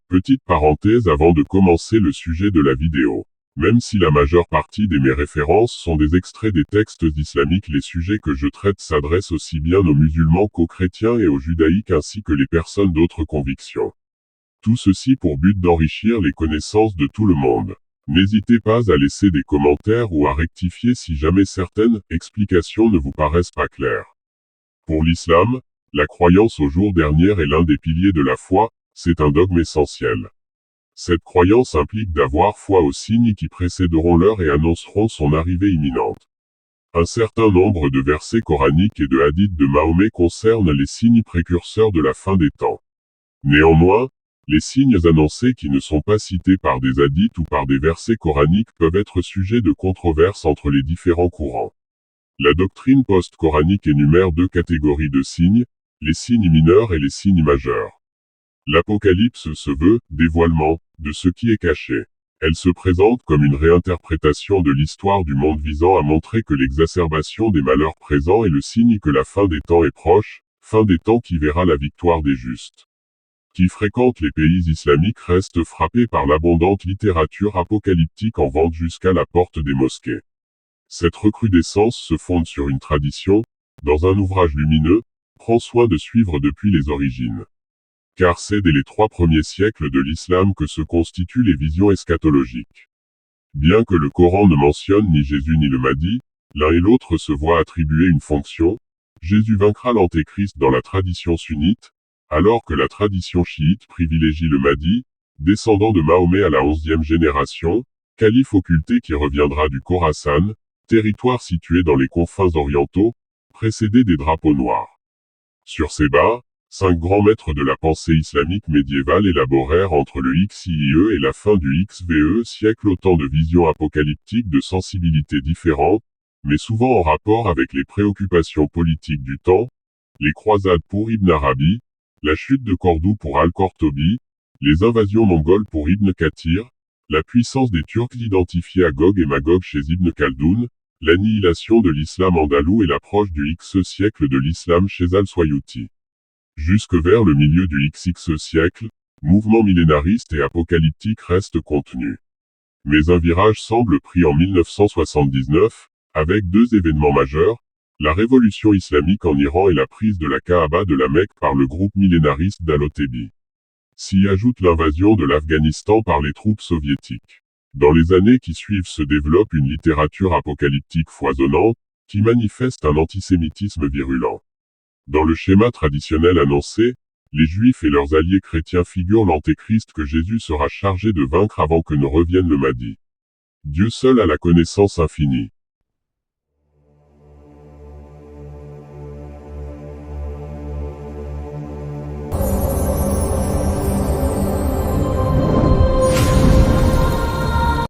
Petite parenthèse avant de commencer le sujet de la vidéo. Même si la majeure partie de mes références sont des extraits des textes islamiques, les sujets que je traite s'adressent aussi bien aux musulmans qu'aux chrétiens et aux judaïques ainsi que les personnes d'autres convictions. Tout ceci pour but d'enrichir les connaissances de tout le monde. N'hésitez pas à laisser des commentaires ou à rectifier si jamais certaines explications ne vous paraissent pas claires. Pour l'islam, la croyance au jour dernier est l'un des piliers de la foi, c'est un dogme essentiel. Cette croyance implique d'avoir foi aux signes qui précéderont l'heure et annonceront son arrivée imminente. Un certain nombre de versets coraniques et de hadiths de Mahomet concernent les signes précurseurs de la fin des temps. Néanmoins, les signes annoncés qui ne sont pas cités par des hadiths ou par des versets coraniques peuvent être sujets de controverse entre les différents courants. La doctrine post-coranique énumère deux catégories de signes, les signes mineurs et les signes majeurs. L'Apocalypse se veut dévoilement de ce qui est caché. Elle se présente comme une réinterprétation de l'histoire du monde visant à montrer que l'exacerbation des malheurs présents est le signe que la fin des temps est proche, fin des temps qui verra la victoire des justes. Qui fréquentent les pays islamiques restent frappés par l'abondante littérature apocalyptique en vente jusqu'à la porte des mosquées. Cette recrudescence se fonde sur une tradition, dans un ouvrage lumineux, prend soin de suivre depuis les origines. Car c'est dès les 3 premiers siècles de l'islam que se constituent les visions eschatologiques. Bien que le Coran ne mentionne ni Jésus ni le Mahdi, l'un et l'autre se voient attribuer une fonction. Jésus vaincra l'antéchrist dans la tradition sunnite, alors que la tradition chiite privilégie le Mahdi, descendant de Mahomet à la 11e génération, calife occulté qui reviendra du Khorasan, territoire situé dans les confins orientaux, précédé des drapeaux noirs. Sur ces bas, 5 grands maîtres de la pensée islamique médiévale élaborèrent entre le XIe et la fin du XVe siècle autant de visions apocalyptiques de sensibilités différentes, mais souvent en rapport avec les préoccupations politiques du temps, les croisades pour Ibn Arabi, la chute de Cordoue pour Al-Qortobi, les invasions mongoles pour Ibn Kathir, la puissance des Turcs identifiés à Gog et Magog chez Ibn Khaldoun, l'annihilation de l'islam andalou et l'approche du X siècle de l'islam chez Al-Suyuti. Jusque vers le milieu du XX siècle, mouvement millénariste et apocalyptique reste contenu. Mais un virage semble pris en 1979, avec 2 événements majeurs, la révolution islamique en Iran et la prise de la Kaaba de la Mecque par le groupe millénariste d'Al-Otebi. S'y ajoute l'invasion de l'Afghanistan par les troupes soviétiques. Dans les années qui suivent se développe une littérature apocalyptique foisonnante, qui manifeste un antisémitisme virulent. Dans le schéma traditionnel annoncé, les Juifs et leurs alliés chrétiens figurent l'antéchrist que Jésus sera chargé de vaincre avant que ne revienne le Mahdi. Dieu seul a la connaissance infinie.